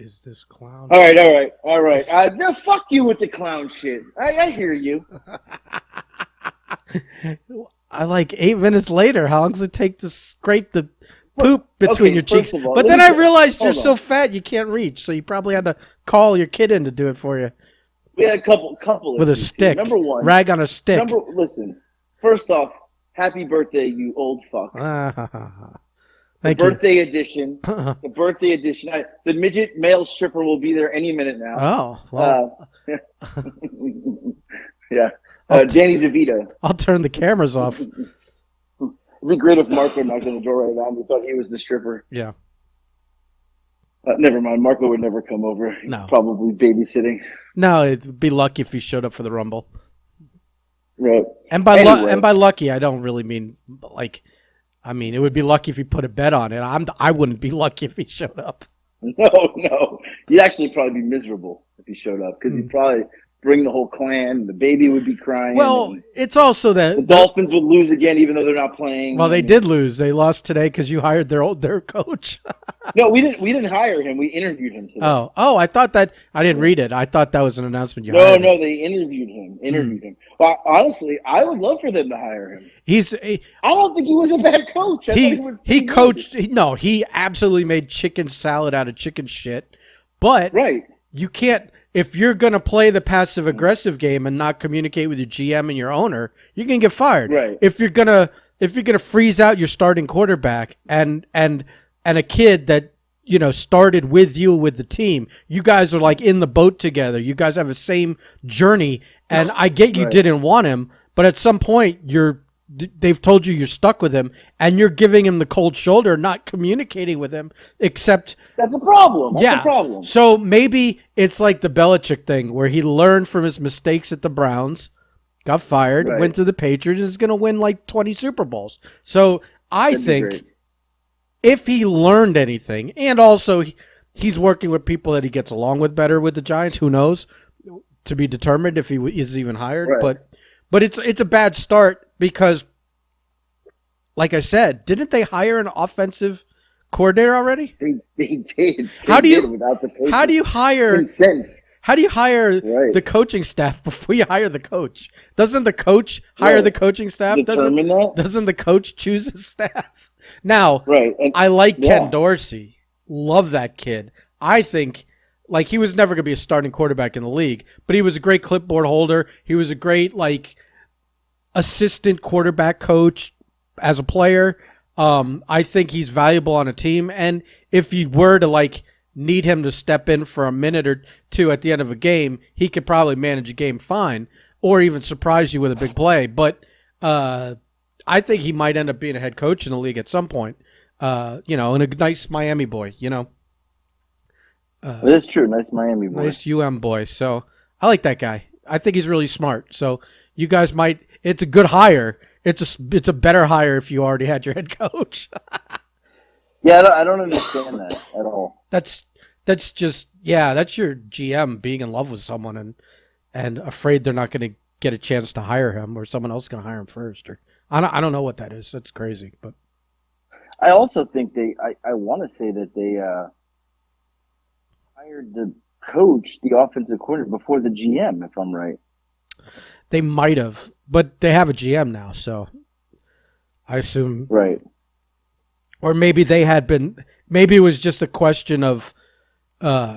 is this clown? All right. No, fuck you with the clown shit. I hear you. I like 8 minutes later. How long does it take to scrape the poop between Okay, your cheeks? first of all, But let then me I say, realized you're hold so on. fat you can't reach, so you probably had to call your kid in to do it for you We had a couple with a issues here. stick, Number one, rag on a stick. listen. First off, happy birthday, you old fuck. The Thank you. birthday edition. The birthday edition. The midget male stripper will be there any minute now. Oh well, Yeah. I'll Danny DeVito. I'll turn the cameras off. It'd be great if Marco knocked on the door right now and we thought he was the stripper. Yeah. Never mind. Marco would never come over. He's No. probably babysitting. No, it'd be lucky if he showed up for the Rumble. Right. And by Anyway. by lucky, I don't really mean like. I mean, it would be lucky if he put a bet on it. I wouldn't be lucky if he showed up. No. You'd actually probably be miserable if he showed up because he'd probably bring the whole clan. The baby would be crying. Well, it's also that the Dolphins would lose again, even though they're not playing. Well, they did lose. They lost today because you hired their coach. No, we didn't. We didn't hire him. We interviewed him today. Oh! I thought that I didn't read it. I thought that was an announcement. No, they interviewed him. Him. Well, honestly, I would love for them to hire him. I don't think he was a bad coach. He coached. He absolutely made chicken salad out of chicken shit. But right, you can't. If you're going to play the passive aggressive game and not communicate with your GM and your owner, you can get fired. Right. If you're gonna freeze out your starting quarterback and a kid that started with you with the team, you guys are like in the boat together. You guys have the same journey, and I get you didn't want him, but at some point they've told you you're stuck with him, and you're giving him the cold shoulder, not communicating with him, except... That's a problem. That's a problem. So maybe it's like the Belichick thing, where he learned from his mistakes at the Browns, got fired, went to the Patriots, and is going to win like 20 Super Bowls. So I think if he learned anything, and also he's working with people that he gets along with better with the Giants, who knows, to be determined if he is even hired. Right. But it's a bad start because, like I said, didn't they hire an offensive coordinator already? They did. How do you hire consent? How do you hire the coaching staff before you hire the coach? Doesn't the coach hire the coaching staff? Doesn't the coach choose his staff? Now, I like Ken Dorsey. Love that kid. I think like he was never going to be a starting quarterback in the league, but he was a great clipboard holder. He was a great assistant quarterback coach as a player. I think he's valuable on a team, and if you were to need him to step in for a minute or two at the end of a game, he could probably manage a game fine, or even surprise you with a big play. But I think he might end up being a head coach in the league at some point. And a nice Miami boy. That's true. Nice Miami boy. Nice boy. So I like that guy. I think he's really smart. So you guys might. It's a good hire. It's a better hire if you already had your head coach. Yeah, I don't understand that at all. That's just that's your GM being in love with someone and afraid they're not going to get a chance to hire him, or someone else is going to hire him first. Or I don't know what that is. That's crazy. But I also think I want to say that they hired the coach, the offensive coordinator, before the GM, if I'm right. They might have, but they have a GM now, so I assume. Right. Or maybe they had been. Maybe it was just a question of.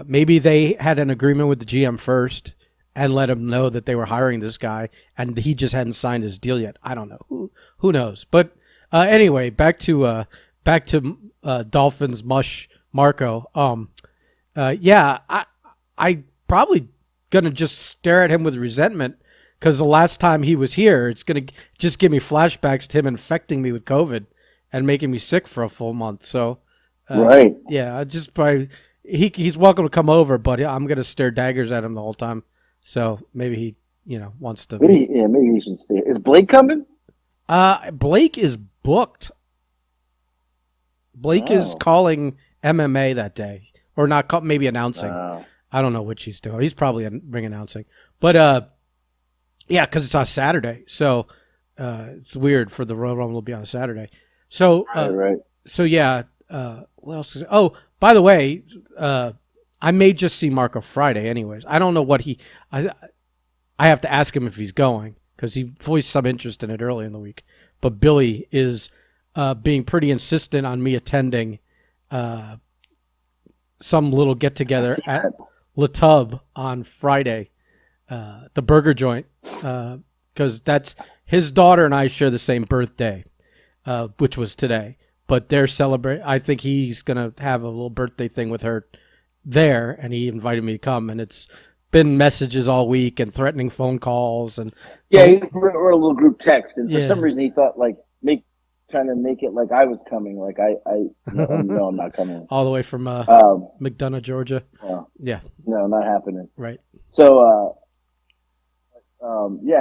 Maybe they had an agreement with the GM first and let him know that they were hiring this guy, and he just hadn't signed his deal yet. I don't know. Who knows? But anyway, back to Dolphins mush Marco. I probably gonna just stare at him with resentment. Because the last time he was here, it's going to just give me flashbacks to him infecting me with COVID and making me sick for a full month. So, yeah, I just probably he's welcome to come over, but I'm going to stare daggers at him the whole time. So maybe he, wants to. Maybe he should stay. Is Blake coming? Blake is booked. Blake is calling MMA that day, or not? Maybe announcing. I don't know which he's doing. He's probably ring announcing, but yeah, because it's on Saturday, so it's weird for the Royal Rumble to be on a Saturday. So, right. So yeah, what else? Oh, by the way, I may just see Marco Friday anyways. I don't know what I have to ask him if he's going because he voiced some interest in it early in the week. But Billy is being pretty insistent on me attending some little get-together at La Tub on Friday, the burger joint, because that's his daughter and I share the same birthday, which was today. But they're celebrating. I think he's going to have a little birthday thing with her there, and he invited me to come, and it's been messages all week and threatening phone calls and we're a little group text, and for some reason he thought trying to make it like I was coming, like no, I'm not coming all the way from McDonough, Georgia. No, not happening. Right. So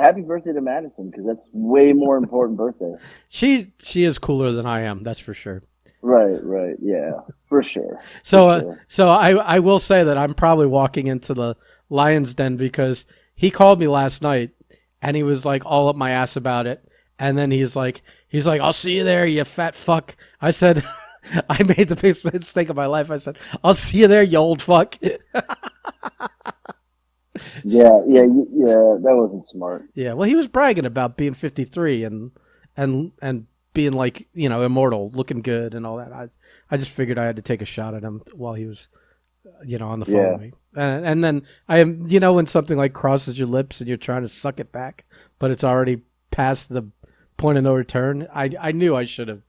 happy birthday to Madison, because that's way more important birthday. She is cooler than I am, that's for sure. Right, yeah, for sure. So I will say that I'm probably walking into the Lion's Den because he called me last night and he was like all up my ass about it, and then he's like, I'll see you there, you fat fuck. I said, I made the biggest mistake of my life. I said, I'll see you there, you old fuck. Yeah, that wasn't smart. Yeah, well, he was bragging about being 53 and being like, immortal, looking good and all that. I just figured I had to take a shot at him while he was, on the phone with me. And then I am, when something like crosses your lips and you're trying to suck it back, but it's already past the point of no return. I knew I should have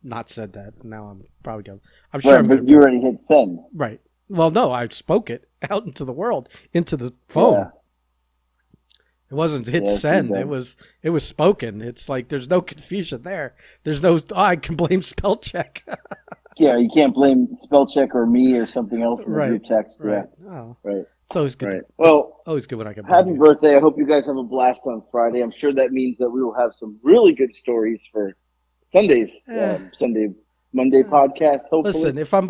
not said that. Now I'm probably going. I'm sure. Right, but you already hit send. Right. Well, no, I spoke it out into the world, into the phone. Yeah. It wasn't hit send. It was spoken. It's like there's no confusion there. There's no I can blame spell check. Yeah, you can't blame spell check or me or something else in the group text. Right. Yeah. Oh. Right. It's always good. Right. Well, always good when I can. Happy birthday! I hope you guys have a blast on Friday. I'm sure that means that we will have some really good stories for Sunday's Monday podcast. Hopefully. Listen, if I'm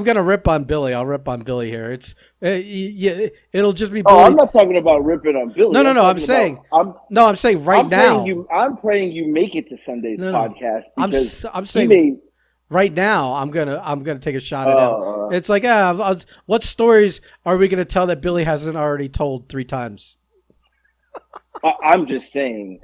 gonna rip on Billy, I'll rip on Billy here. It's it'll just be. Billy. Oh, I'm not talking about ripping on Billy. No. I'm saying now. I'm praying you make it to Sunday's podcast. Because I'm saying right now I'm gonna take a shot at him. It's like what stories are we gonna tell that Billy hasn't already told 3 times? I'm just saying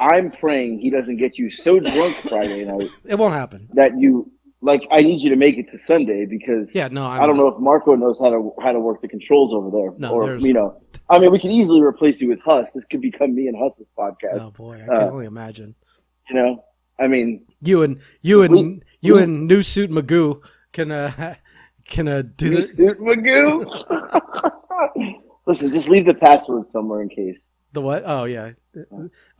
I'm praying he doesn't get you so drunk Friday night. It won't happen. That I need you to make it to Sunday because I don't know if Marco knows how to work the controls over there. No, I mean, we can easily replace you with Huss. This could become me and Huss's podcast. Oh boy, I can only imagine. I mean, you and New Suit Magoo can do New Suit Magoo. Listen, just leave the password somewhere in case. The what? Oh yeah.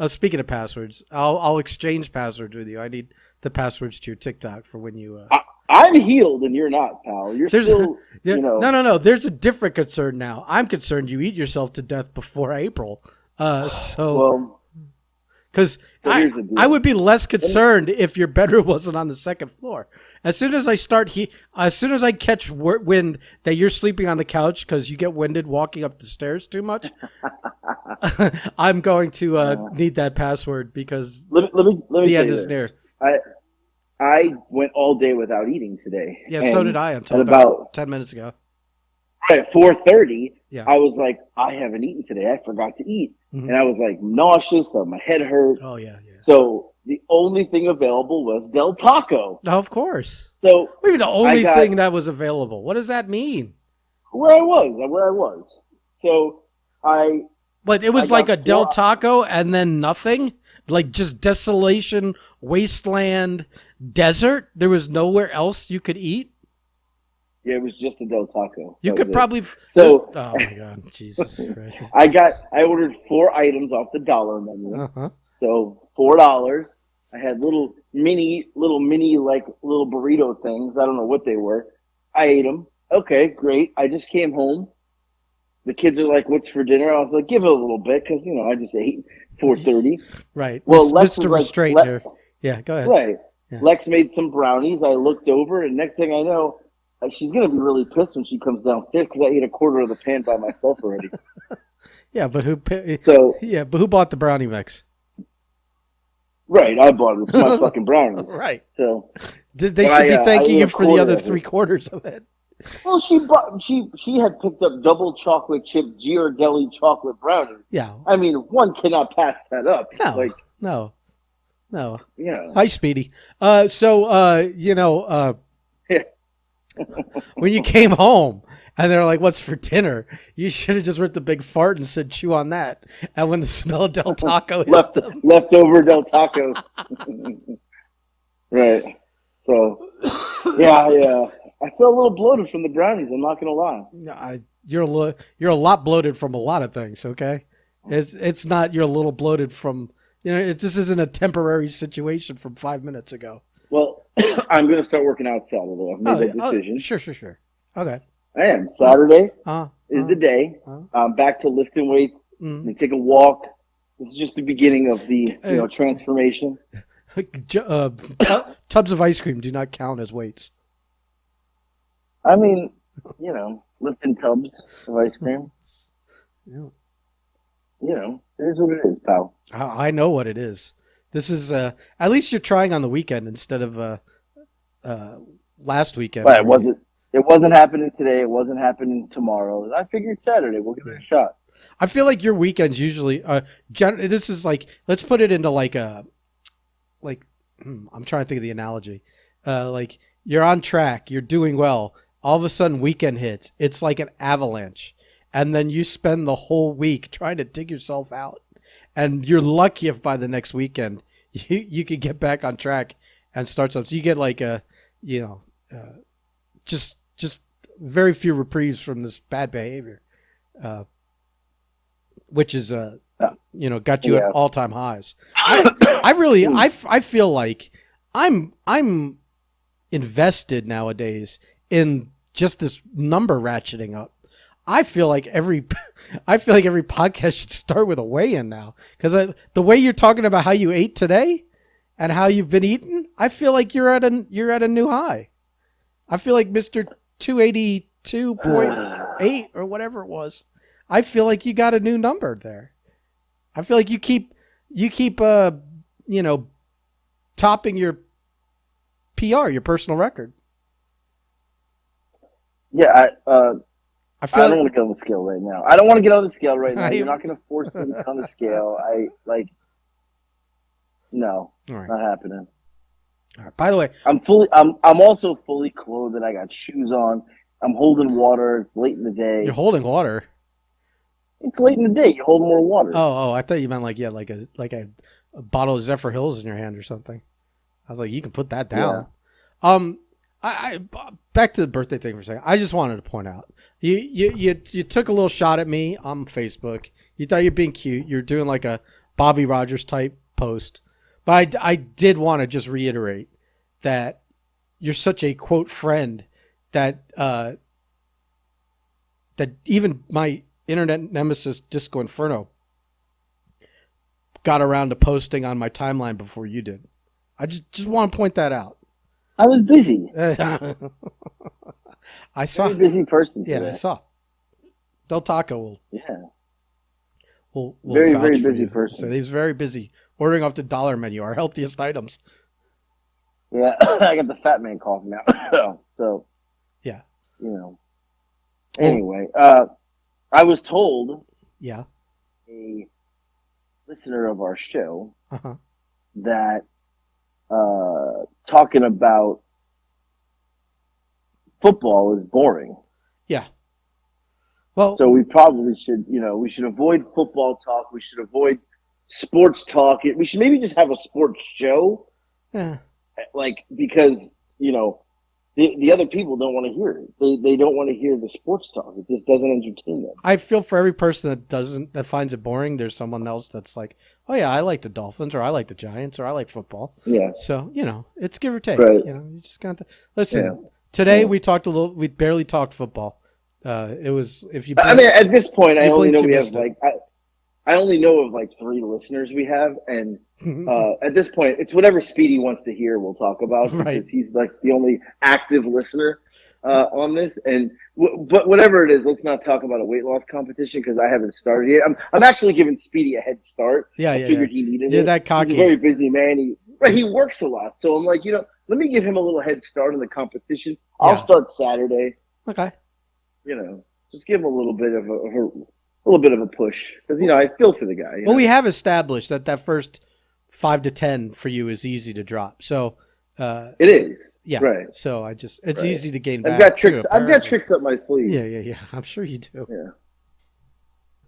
Speaking of passwords, I'll exchange passwords with you. I need the passwords to your TikTok for when you. I'm healed and you're not, pal. You're still. No. There's a different concern now. I'm concerned you eat yourself to death before April. Because I would be less concerned if your bedroom wasn't on the second floor. As soon as I catch wind that you're sleeping on the couch because you get winded walking up the stairs too much, I'm going to need that password because let me the end is near. I went all day without eating today. Yeah, so did I until about 10 minutes ago. At 4:30, I was like, I haven't eaten today. I forgot to eat. Mm-hmm. And I was like nauseous. My head hurt. Oh, yeah. So the only thing available was Del Taco. No, of course. So what do you mean the only thing that was available? What does that mean? Where I was. So But it was like a Del Taco and then nothing? Like just desolation, wasteland, desert? There was nowhere else you could eat? Yeah, it was just a Del Taco. You could probably. Oh my God, Jesus Christ! I ordered 4 items off the dollar menu. Uh-huh. So $4. I had little mini like little burrito things. I don't know what they were. I ate them. Okay, great. I just came home. The kids are like, "What's for dinner?" I was like, "Give it a little bit," because I just ate 4:30. Right. Well, Mr. Restraint here. Yeah, go ahead. Right. Yeah. Lex made some brownies. I looked over, and next thing I know. She's going to be really pissed when she comes downstairs because I ate a quarter of the pan by myself already. Yeah, but who bought the brownie mix? Right, I bought it. It's my fucking brownies. Right. So they should be thanking you for the other 3 quarters of it. Well, she had picked up double chocolate chip Ghirardelli chocolate brownies. Yeah. I mean, one cannot pass that up. No. Like, No. No. yeah, Hi, Speedy. You know, when you came home and they're like, "What's for dinner?" You should have just ripped a big fart and said, "Chew on that." And when the smell of Del Taco hit them, leftover Del Taco. Right. So, yeah. I feel a little bloated from the brownies. I'm not gonna lie. you're a lot bloated from a lot of things. Okay, it's not you're a little bloated from this isn't a temporary situation from 5 minutes ago. Well, I'm gonna start working out Saturday. I've made that decision. Sure. Okay. I am. Saturday is the uh, day. uh, I'm back to lifting weights mm. and take a walk. This is just the beginning of the transformation. Tubs of ice cream do not count as weights. I mean, lifting tubs of ice cream. Yeah. It is what it is, pal. I know what it is. This is at least you're trying on the weekend instead of last weekend. But it wasn't happening today. It wasn't happening tomorrow. I figured Saturday we'll give it a shot. I feel like your weekends usually this is like, let's put it into like I'm trying to think of the analogy. Like you're on track, you're doing well. All of a sudden weekend hits. It's like an avalanche. And then you spend the whole week trying to dig yourself out. And you're lucky if by the next weekend you could get back on track and start something. So you get like just very few reprieves from this bad behavior, which is got you at all-time highs. I feel like I'm invested nowadays in just this number ratcheting up. I feel like every podcast should start with a weigh-in now, because the way you're talking about how you ate today and how you've been eating, I feel like you're at a new high. I feel like Mr. 282.8 or whatever it was. I feel like you got a new number there. I feel like you keep topping your PR, your personal record. Yeah, I don't want to get on the scale right now. I don't want to get on the scale right now. You're not going to force me to get on the scale. No, right. Not happening. All right. By the way, I'm also fully clothed. I got shoes on. I'm holding water. It's late in the day. You're holding water. It's late in the day. You hold more water. Oh, I thought you meant like a bottle of Zephyr Hills in your hand or something. I was like, you can put that down. Yeah. I back to the birthday thing for a second. I just wanted to point out you took a little shot at me on Facebook. You thought you're being cute. You're doing like a Bobby Rogers type post, but I did want to just reiterate that you're such a quote friend that that even my internet nemesis Disco Inferno got around to posting on my timeline before you did. I just want to point that out. I was busy. I saw. Very busy person today. Yeah, I saw. Del Taco will. Yeah. Will very vouch very for busy you. person. So he was very busy ordering off the dollar menu, our healthiest items. Yeah, I got the fat man cough now. So. Yeah. Anyway, I was told. Yeah. A listener of our show. Uh-huh. That talking about football is boring. Yeah. Well, so we probably should, we should avoid football talk. We should avoid sports talk. We should maybe just have a sports show. Yeah. Because, the other people don't want to hear it. They don't want to hear the sports talk. It just doesn't entertain them. I feel for every person that finds it boring, there's someone else that's like, oh yeah, I like the Dolphins, or I like the Giants, or I like football. Yeah. So it's give or take. Right. You just got to listen. Yeah. Today we talked a little. We barely talked football. It was if you. I mean, at this point, I only know we have I only know of 3 listeners we have, and at this point, it's whatever Speedy wants to hear. We'll talk about because he's the only active listener on this. And but whatever it is, let's not talk about a weight loss competition because I haven't started yet. I'm actually giving Speedy a head start. I figured he needed it. That cocky. He's a very busy man. He works a lot, so I'm like, let me give him a little head start in the competition. I'll start Saturday. Okay. Just give him a little bit of a push because I feel for the guy. Well, we have established that first 5 to 10 for you is easy to drop. So, it is yeah. right. So it's Right. easy to gain I've back. got tricks. Too, I've got tricks up my sleeve. Yeah. I'm sure you do. Yeah,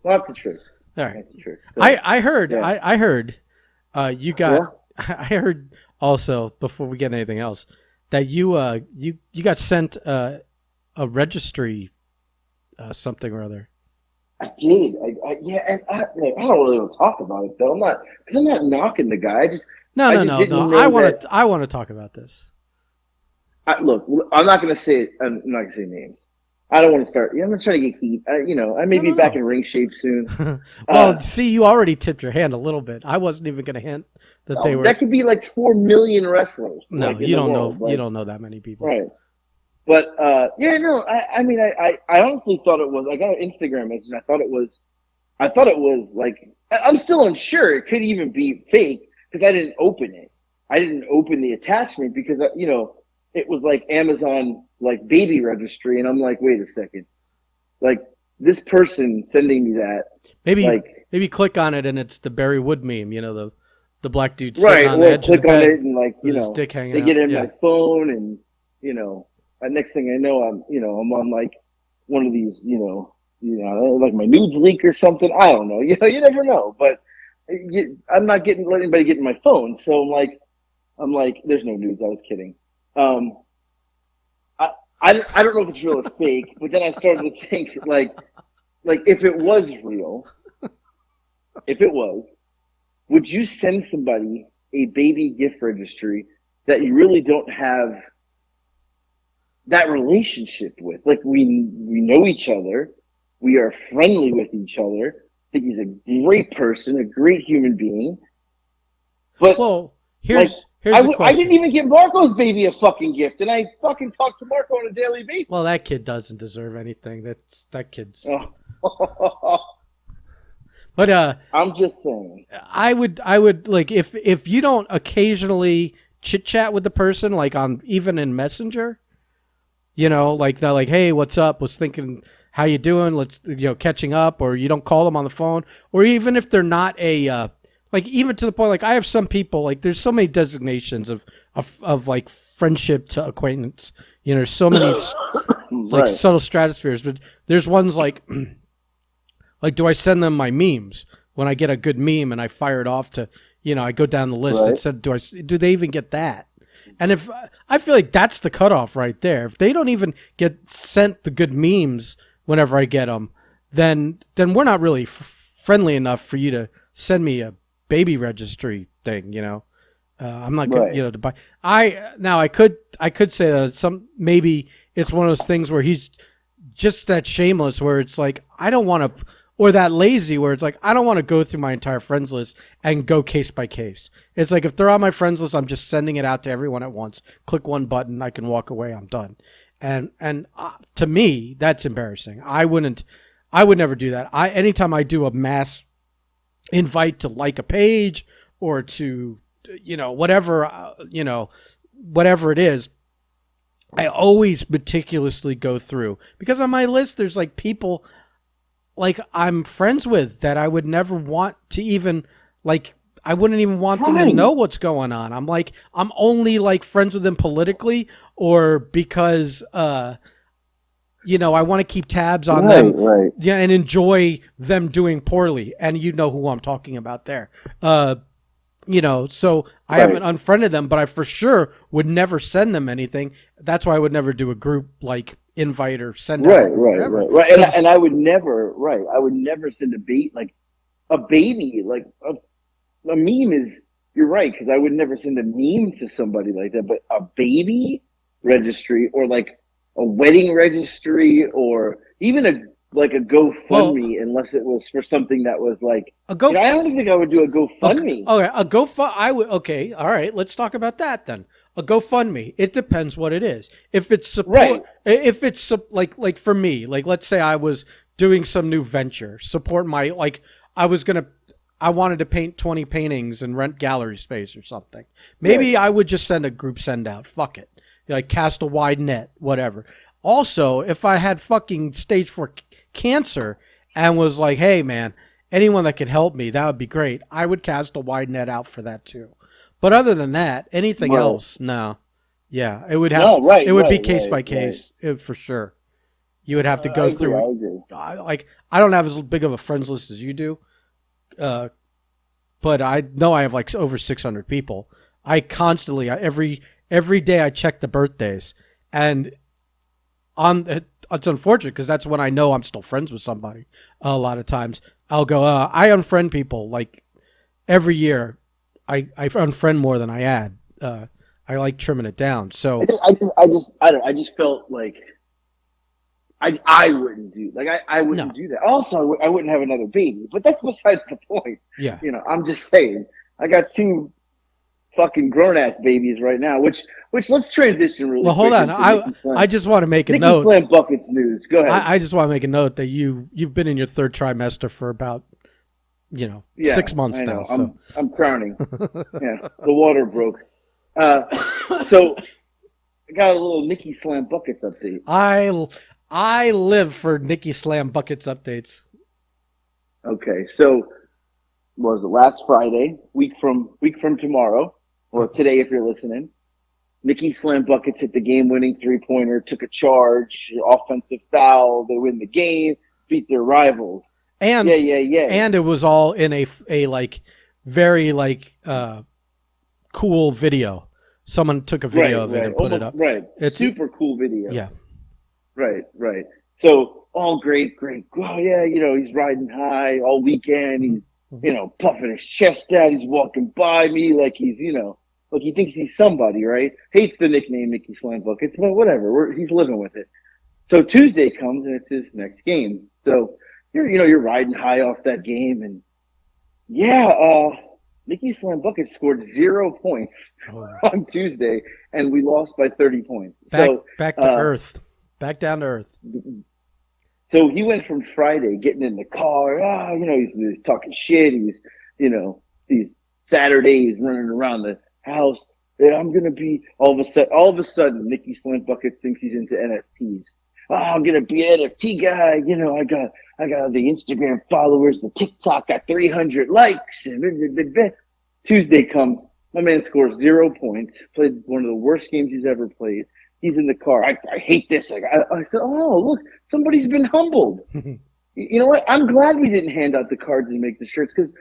lots of tricks. All right. Lots of tricks. So, I heard. yeah. I heard. You got. Yeah? I heard also before we get anything else that you got sent a registry something or other. I did. Yeah, and I don't really want to talk about it though. I'm not knocking the guy. I just No. didn't I know want to. I want to talk about this. look, I'm not going to say it. I'm not going to say names. I don't want to start. I'm not trying to get heat. I may be back in ring shape soon. Well, see, you already tipped your hand a little bit. I wasn't even going to hint that they were. That could be like 4 million wrestlers. No, you don't know. You don't know that many people, right? But yeah, no. I mean, I honestly thought it was. I got an Instagram message. I thought it was like. I'm still unsure. It could even be fake because I didn't open it. I didn't open the attachment because it was like Amazon like baby registry, and I'm like, wait a second, like this person sending me that. Maybe click on it and it's the Barry Wood meme. The black dude right. sitting on the edge click of the bed on it and his dick hanging they out. get in my phone and next thing I know I'm on like one of these like my nudes leak or something. I don't know. You never know. But I'm not letting anybody get in my phone. So I'm like, there's no nudes. I was kidding. I don't know if it's real or fake, but then I started to think like if it was real, would you send somebody a baby gift registry that you really don't have that relationship with? Like we know each other, we are friendly with each other. I think he's a great person, a great human being. But here's the question. I didn't even give Marco's baby a fucking gift, and I fucking talk to Marco on a daily basis. Well, that kid doesn't deserve anything. That kid's. But I'm just saying. I would like if you don't occasionally chit chat with the person, like even in Messenger, like they're like, hey, what's up? Was thinking, how you doing? Let's catching up, or you don't call them on the phone, or even if they're not a like even to the point like I have some people like there's so many designations of like friendship to acquaintance. There's so many like subtle stratospheres, but there's ones like. Like, do I send them my memes when I get a good meme and I fire it off to, I go down the list and said, do they even get that? And if I feel like that's the cutoff right there. If they don't even get sent the good memes whenever I get them, then we're not really friendly enough for you to send me a baby registry thing. I'm not good, to buy. I could say that maybe it's one of those things where he's just that shameless where it's like I don't want to. Or that lazy where it's like, I don't want to go through my entire friends list and go case by case. It's like, if they're on my friends list, I'm just sending it out to everyone at once. Click one button, I can walk away, I'm done. And to me, that's embarrassing. I would never do that. Anytime I do a mass invite to like a page or to, whatever it is, I always meticulously go through. Because on my list, there's like people... like I'm friends with that I would never want to even like I wouldn't even want them to know what's going on. I'm only like friends with them politically or because I want to keep tabs on them and enjoy them doing poorly, and who I'm talking about there. So I haven't unfriended them, but I for sure would never send them anything. That's why I would never do a group like invite or send out. Right. And I would never send a baby like a meme is. You're right, because I would never send a meme to somebody like that. But a baby registry or like a wedding registry or even a GoFundMe, unless it was for something that was like I don't think I would do a GoFundMe. Okay, all right. Let's talk about that then. A GoFundMe. It depends what it is. If it's support, if it's like for me, like let's say I was doing some new venture, support my I wanted to paint 20 paintings and rent gallery space or something. Maybe I would just send a group send out. Fuck it. Like cast a wide net, whatever. Also, if I had fucking stage 4 cancer and was like, hey, man, anyone that could help me, that would be great, I would cast a wide net out for that too. But other than that, anything Right. else, no. Yeah, it would have. No, right, It would be right, case right, by right. case for sure. You would have to I go agree. through. I agree. Like I don't have as big of a friends list as you do, uh, but I know I have like over 600 people. I constantly every day I check the birthdays, and it's unfortunate because that's when I know I'm still friends with somebody. A lot of times I'll go. I unfriend people like every year. I unfriend more than I add. I like trimming it down. So I don't. I just felt like I wouldn't do like I wouldn't no, do that. Also, I wouldn't have another baby. But that's besides the point. yeah. I'm just saying. I got two fucking grown ass babies right now. Which let's transition really Well, hold quick on. into I just want to make a Nikki note. Slam buckets news. Go ahead. I just want to make a note that you've been in your third trimester for about Yeah, 6 months I now. know. So I'm crowning. Yeah, the water broke. Uh, so I got a little Nikki Slam buckets update. I live for Nikki Slam buckets updates. Okay, so what was it last Friday? Week from tomorrow, or today if you're listening. Nikki Slam buckets hit the game-winning three-pointer, took a charge, offensive foul. They win the game, beat their rivals. Yeah, And yeah, yeah. and it was all in a like very like cool video. Someone took a video Right, of it right, and put it almost up. right. It's Super cool video. yeah. Right, right. So all great, great. Oh yeah, he's riding high all weekend. He's Mhm. puffing his chest out. He's walking by me like he's like he thinks he's somebody, right? Hates the nickname Nicky Slam Buckets, but whatever. He's living with it. So Tuesday comes and it's his next game. So you're riding high off that game, and yeah, Nicky Slam Buckets scored 0 points Oh. on Tuesday, and we lost by 30 points. Back to earth. Back down to earth. So he went from Friday getting in the car, he's talking shit. These Saturdays running around the house. Yeah, I'm gonna be all of a sudden, Nicky Slam Buckets thinks he's into NFTs. Oh, I'm gonna be an NFT guy. I got the Instagram followers, the TikTok got 300 likes, and Tuesday comes. My man scores 0 points. Played one of the worst games he's ever played. He's in the car. I hate this. I said, oh, look, somebody's been humbled. You know what? I'm glad we didn't hand out the cards and make the shirts because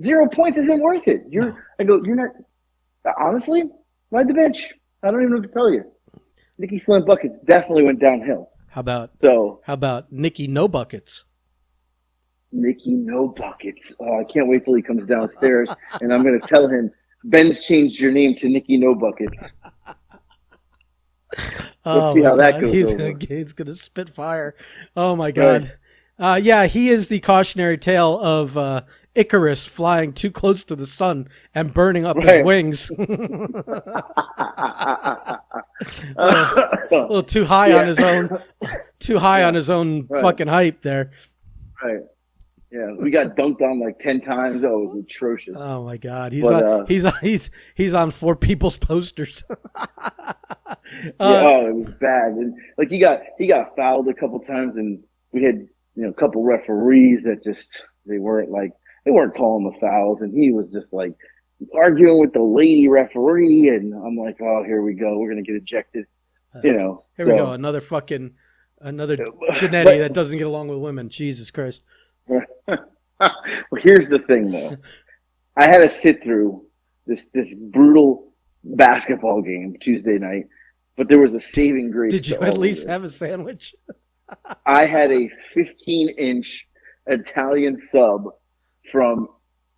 0 points isn't worth it. I go, you're not, honestly, ride the bench. I don't even know what to tell you. Nicky Slam Buckets definitely went downhill. How So, about Nikki no buckets? Nicky no buckets. Oh, I can't wait till he comes downstairs and I'm going to tell him, Ben's changed your name to Nicky no buckets. Let's see how that goes over. He's gonna spit fire. Oh my god. Yeah, he is the cautionary tale of Icarus flying too close to the sun and burning up his wings. A little too high on his own. Too high on his own fucking hype there. Right. Yeah, we got dunked on like 10 times. Oh, it was atrocious. Oh my god, he's on four people's posters. It was bad. And like he got fouled a couple times, and we had a couple referees that just they weren't calling the fouls, and he was just like arguing with the lady referee, and I'm like, oh, here we go, we're gonna get ejected. Here we go, another Janetti that doesn't get along with women. Jesus Christ. Well, here's the thing, though. I had to sit through this brutal basketball game Tuesday night, but there was a saving grace. Did you at least have a sandwich? I had a 15-inch Italian sub from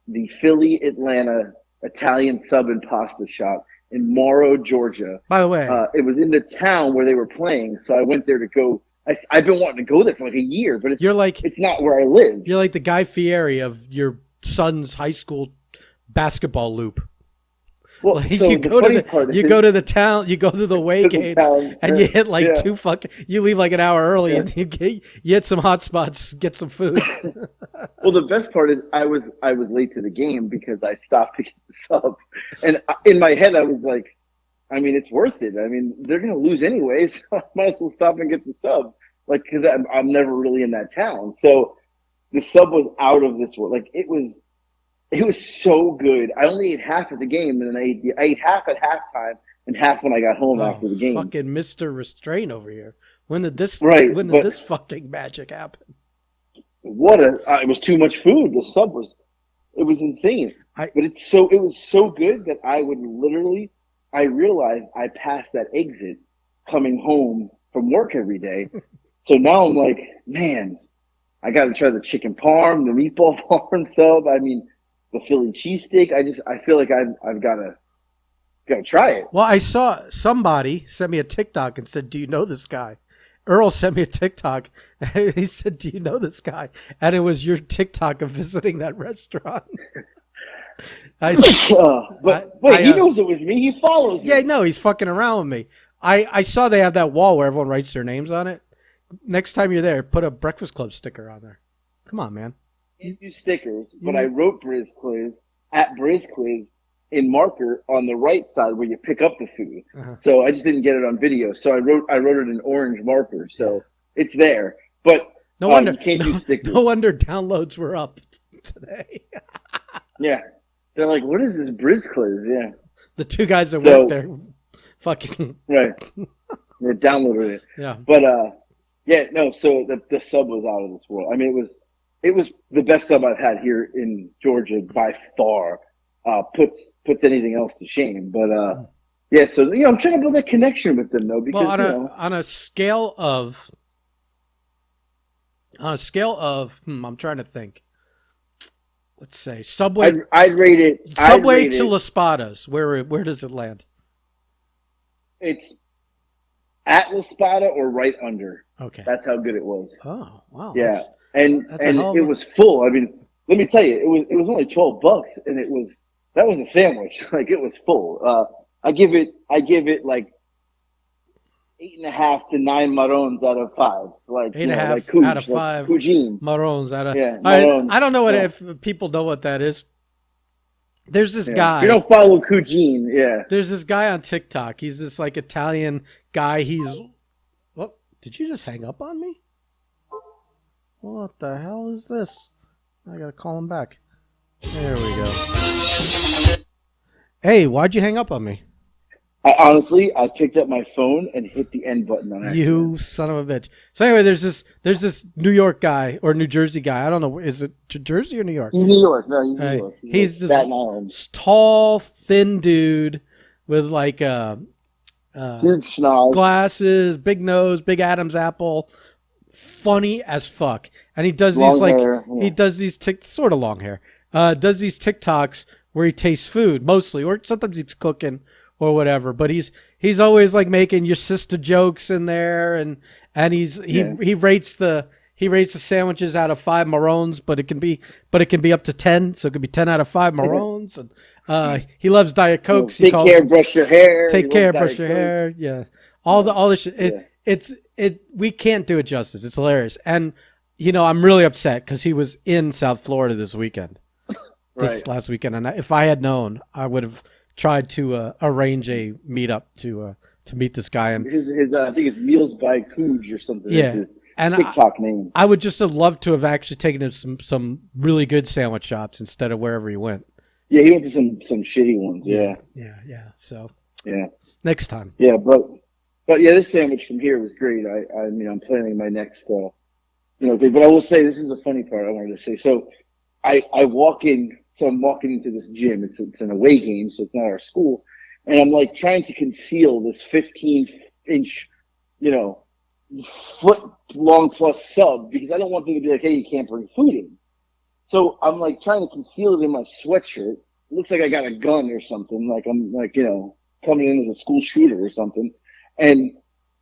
the Philly Atlanta Italian sub and pasta shop in Morrow, Georgia. By the way, it was in the town where they were playing, so I went there to go. I've been wanting to go there for like a year, but it's not where I live. You're like the Guy Fieri of your son's high school basketball loop. Well, like so you go to the town, you go to the away games, and you hit like you leave like an hour early, and you hit some hot spots, get some food. Well, the best part is I was late to the game because I stopped to get the sub, and in my head I was like, I mean, it's worth it. I mean, they're going to lose anyways. So I might as well stop and get the sub. Like, because I'm never really in that town. So the sub was out of this world. Like, it was so good. I only ate half of the game, and then I ate half at halftime and half when I got home Oh, after the game. fucking Mr. Restraint over here. Right, When did but this fucking magic happen? it was too much food. The sub was it was insane. I But it was so good that I would literally I realized I passed that exit coming home from work every day. So now I'm like, man, I got to try the chicken parm, the meatball parm sub. I mean, the Philly cheesesteak. I feel like I've got to try it. Well, I saw somebody sent me a TikTok and said, "Do you know this guy?" Earl sent me a TikTok. And he said, "Do you know this guy?" And it was your TikTok of visiting that restaurant. I, But wait, he knows it was me. He follows me. yeah, no, he's fucking around with me. I saw they have that wall where everyone writes their names on it. Next time you're there, put a Breakfast Club sticker on there. Come on, man. I use stickers, but I wrote Briz Quiz at Briz Quiz in marker on the right side where you pick up the food. Uh-huh. So I just didn't get it on video. So I wrote it in orange marker. So it's there. But No wonder. you can't use stickers. No wonder downloads were up today. Yeah. They're like, what is this Briz Quiz? Yeah. The two guys that work there, fucking Right. They downloaded it. yeah. But yeah, no. So the sub was out of this world. I mean, it was the best sub I've had here in Georgia by far. Puts anything else to shame. But yeah. So I'm trying to build that connection with them though, because On a scale of I'm trying to think. Let's say Subway. I'd rate it. Subway to Las Spadas. Where does it land? It's at La Spada or right under. Okay. That's how good it was. Oh wow. Yeah, and that's it was full. I mean, let me tell you, it was only $12, and that was a sandwich. Like it was full. I give it like 8.5 to 9 marrons out of 5. Like 8.5 like out of 5. Cuisine. Marons out of. Yeah, marons. I don't know if people know what that is. There's this guy. If you don't follow Cuisine, yeah. There's this guy on TikTok. He's this like Italian guy. What? Did you just hang up on me? What the hell is this? I gotta call him back. There we go. Hey, why'd you hang up on me? I picked up my phone and hit the end button on accident. You son of a bitch. So anyway, there's this New York guy or New Jersey guy. I don't know. Is it Jersey or New York? He's New York. No, he's New York. He's this tall, thin dude with like huge schnoz, glasses, big nose, big Adam's apple, funny as fuck. And he does long these like hair, yeah. he does these sort of long hair. Does these TikToks where he tastes food mostly, or sometimes he's cooking or whatever. But he's always like making your sister jokes in there, and he rates the sandwiches out of 5 marrons, but it can be up to 10, so it could be 10 out of 5 marrons. And he loves Diet Cokes. Take care, brush your hair. Take care, brush your hair. Yeah, all this shit. We can't do it justice. It's hilarious, and I'm really upset because he was in South Florida this weekend, last weekend, and if I had known, I would have tried to arrange a meetup to meet this guy. And his I think it's Meals by Cooge or something. Yeah, it's his TikTok name. I would just have loved to have actually taken him to some really good sandwich shops instead of wherever he went. Yeah, he went to some shitty ones. Yeah. So yeah, next time. Yeah, but yeah, this sandwich from here was great. I'm planning my next thing. But I will say this is the funny part I wanted to say. So I walk in. So I'm walking into this gym. It's an away game, so it's not our school. And I'm like trying to conceal this 15-inch, foot long plus sub because I don't want them to be like, hey, you can't bring food in. So I'm like trying to conceal it in my sweatshirt. It looks like I got a gun or something. Like I'm like, coming in as a school shooter or something. And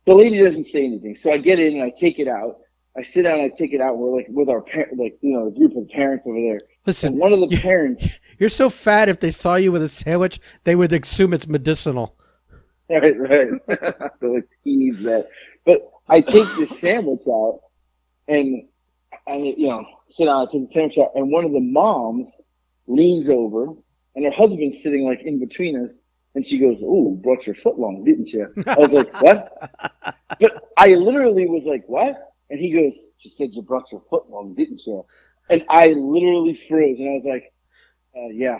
the lady doesn't say anything. So I get in and I take it out. I sit down and I take it out. We're like with our a group of parents over there. Listen, and one of the parents. You're so fat. If they saw you with a sandwich, they would assume it's medicinal. Right. So like he needs that. But I take this sandwich out, and I sit down. I take the sandwich out, and one of the moms leans over, and her husband's sitting like in between us, And she goes, "Ooh, brought your foot long, didn't you?" I was like, "What?" But I literally was like, "What?" And he goes, "She said you brought your foot long, didn't you?" And I literally froze, and I was like, "Yeah."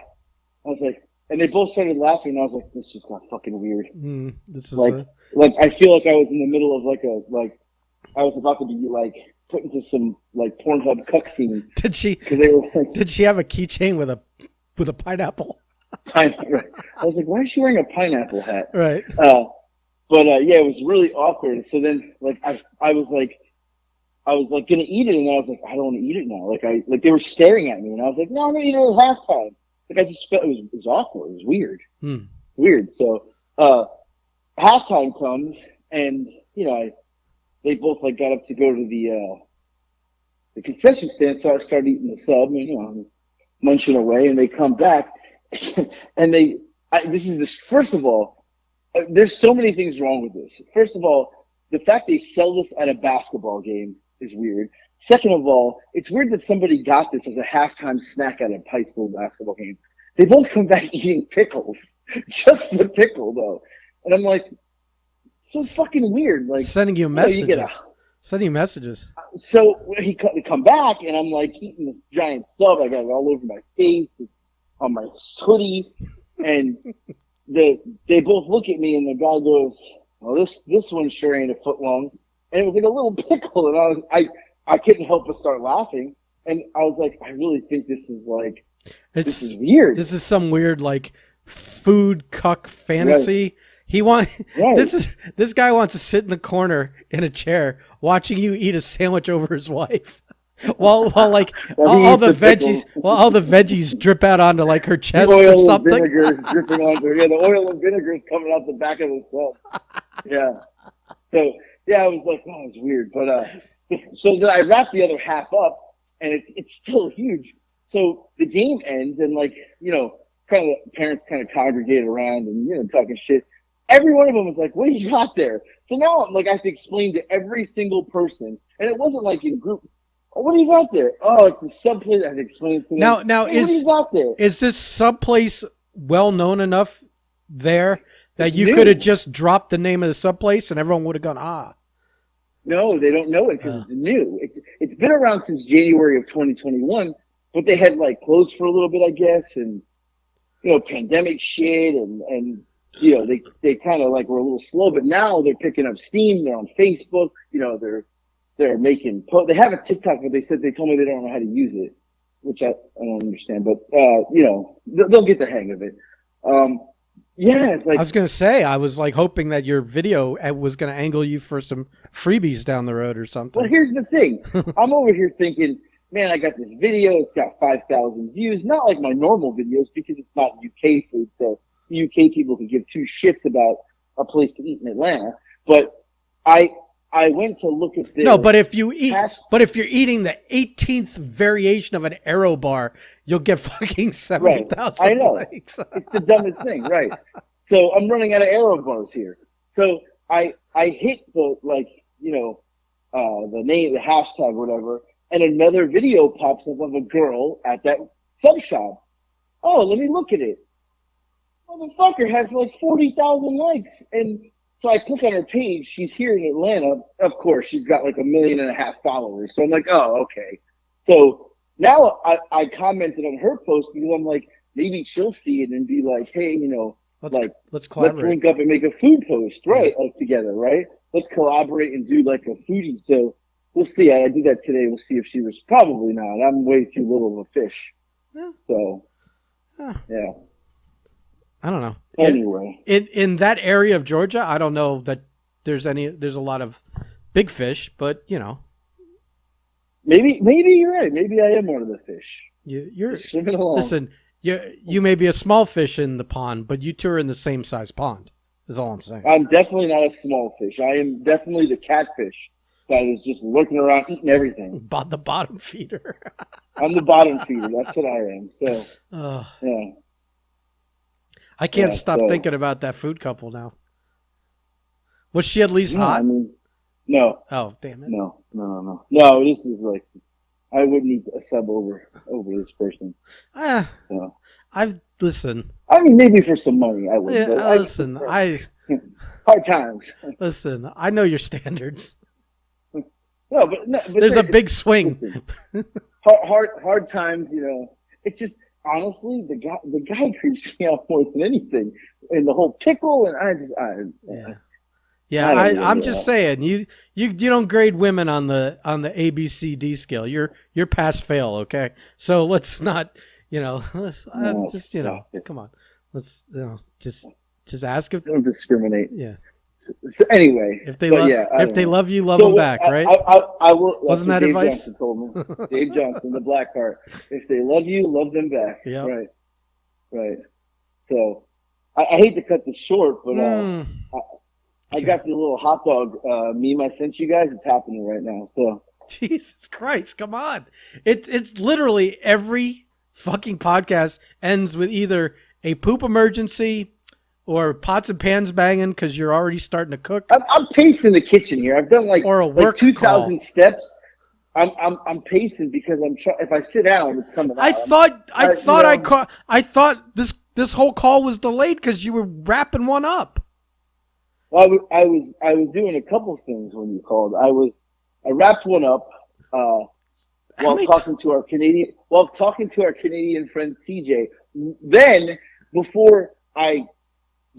I was like, and they both started laughing, and I was like, "This just got fucking weird." This is Like, like I feel like I was in the middle of like I was about to be like put into some like Pornhub cuck scene did she because they were like, did she have a keychain with a pineapple? right. I was like, "Why is she wearing a pineapple hat?" Right. But yeah, it was really awkward. So then, like, I was like gonna eat it, and then I was like, I don't want to eat it now. Like they were staring at me, and I was like, no, I'm gonna eat it at halftime. Like I just felt it was awkward. It was weird, weird. So halftime comes, and they both like got up to go to the concession stand, so I started eating the sub, and I'm munching away, and they come back, and this is this first of all, there's so many things wrong with this. First of all, the fact they sell this at a basketball game is weird. Second of all, it's weird that somebody got this as a halftime snack at a high school basketball game. They both come back eating pickles, just the pickle though, and I'm like, so fucking weird. Like, Sending you you get a messages. Sending you messages. so they come back, and I'm like eating this giant sub. I got it all over my face, on my hoodie, and they both look at me, and the guy goes, "Well, this one sure ain't a foot long," and it was like a little pickle, and I couldn't help but start laughing, and I was like, I really think this is this is weird. This is some weird like food cuck fantasy. Right. He want Right. this guy wants to sit in the corner in a chair watching you eat a sandwich over his wife. While like all the veggies drip out onto like her chest the or oil something. and vinegar is dripping onto her. Yeah, the oil and vinegar is coming out the back of the sub. Yeah. So yeah, I was like, oh, it's weird. But so then I wrap the other half up, and it's still huge. So the game ends, and kind of parents kind of congregate around and talking shit. Every one of them was like, "What do you got there?" So now I'm like, I have to explain to every single person, and it wasn't like in group. "Oh, what do you got there?" "Oh, it's a sub place." I had to explain it to them. Now "Hey, what do you got there?" is this sub place well known enough there that It's you new. could have just dropped the name of the sub place and everyone would have gone, ah? No, they don't know it because it's new. It's been around since January of 2021, but they had like closed for a little bit, I guess, and pandemic shit, and they kind of like were a little slow, but now they're picking up steam. They're on Facebook. They're making they have a TikTok, but they told me they don't know how to use it, which I don't understand. But they'll get the hang of it. Yeah, it's like I was gonna say, I was like hoping that your video was gonna angle you for some freebies down the road or something. well, here's the thing. I'm over here thinking, man, I got this video. It's got 5,000 views. Not like my normal videos because it's not UK food, so UK people can give two shits about a place to eat in Atlanta. But I went to look at this. No, but if you're eating the 18th variation of an Aero bar, you'll get fucking 70,000 I know. likes. It's the dumbest thing, right? So I'm running out of Aero bars here. So I hit the the name, the hashtag, whatever, and another video pops up of a girl at that sub shop. Oh, let me look at it. Motherfucker has like 40,000 likes, and so I click on her page. She's here in Atlanta. Of course, she's got like 1.5 million followers. So I'm like, oh, okay. So now I commented on her post because I'm like, maybe she'll see it and be like, hey, let's collaborate. Let's link up and make a food post, right? Like together, right? Let's collaborate and do like a foodie. So we'll see. I do that today. We'll see if she was probably not. I'm way too little of a fish. Yeah. So yeah. I don't know. Anyway, in that area of Georgia, I don't know that there's a lot of big fish, but maybe you're right. Maybe I am one of the fish. You're just swimming along. Listen, you may be a small fish in the pond, but you two are in the same size pond. Is all I'm saying. I'm definitely not a small fish. I am definitely the catfish that is just lurking around eating everything. The bottom feeder. I'm the bottom feeder. That's what I am. So yeah. I can't stop thinking about that food couple now. Was she at least hot? I mean, no. Oh, damn it. No. This is like, I wouldn't eat a sub over this person. So. Listen. I mean, maybe for some money I would. Yeah, But listen. hard times. Listen. I know your standards. But There's a big swing. Listen, hard times. It's just honestly the guy creeps me out more than anything, and the whole pickle, and Yeah, I'm just saying you don't grade women on the ABCD scale. You're pass fail, okay? So let's not, come on. Let's just ask if don't discriminate. Yeah. So anyway, if they love you, love them back, right? I will. Wasn't that Dave advice? Johnson told me. Dave Johnson, the Black Heart. If they love you, love them back. Yeah. Right. So I hate to cut this short, but I got the little hot dog meme I sent you guys. It's happening right now. So Jesus Christ, come on! It's literally every fucking podcast ends with either a poop emergency or pots and pans banging because you're already starting to cook. I'm pacing the kitchen here. I've done like 2,000 steps. I'm pacing because I'm trying. If I sit down, it's coming out. I thought this whole call was delayed because you were wrapping one up. Well, I was doing a couple things when you called. I wrapped one up while talking to our Canadian friend CJ. Then before I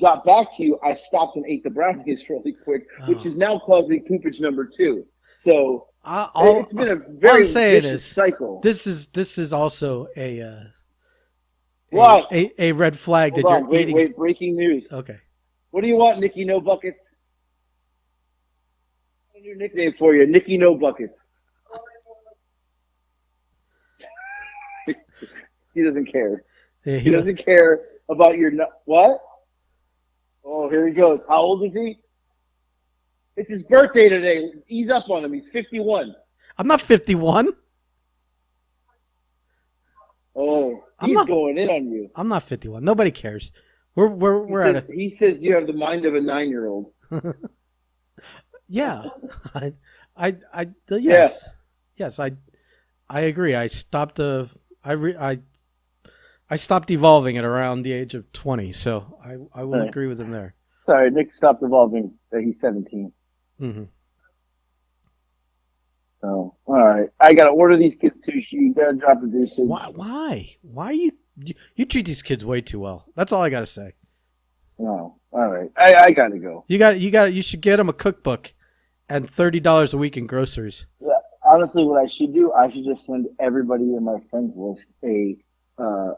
got back to you, I stopped and ate the brownies really quick, which is now causing poopage number 2. So it's been a very vicious cycle. This is also a red flag. Hold on, wait, breaking news. Okay. What do you want, Nikki No Buckets? A new nickname for you, Nikki No Buckets. He doesn't care. Yeah, he doesn't care about your what? Oh, here he goes. How old is he? It's his birthday today. Ease up on him. He's 51. I'm not 51. Oh, he's going in on you. I'm not 51. Nobody cares. We're at it. He says you have the mind of a 9-year-old. Yeah, yes, I agree. I stopped I stopped evolving at around the age of 20, so I will agree with him there. Sorry, Nick stopped evolving. He's 17. Mm-hmm. So, all right. I got to order these kids sushi. You got to drop the dishes. Why? Why you treat these kids way too well. That's all I got to say. No. All right. I got to go. You should get them a cookbook and $30 a week in groceries. Yeah, honestly, what I should do, I should just send everybody in my friends list a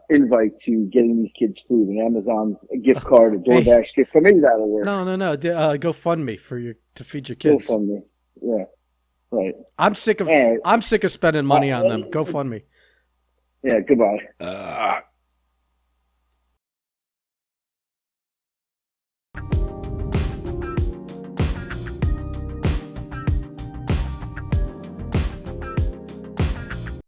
invite to getting these kids food, an Amazon gift card, a DoorDash gift card. Maybe that'll work. No. GoFundMe to feed your kids. GoFundMe. Yeah. Right. I'm sick of spending money on them. GoFundMe. Yeah. Goodbye.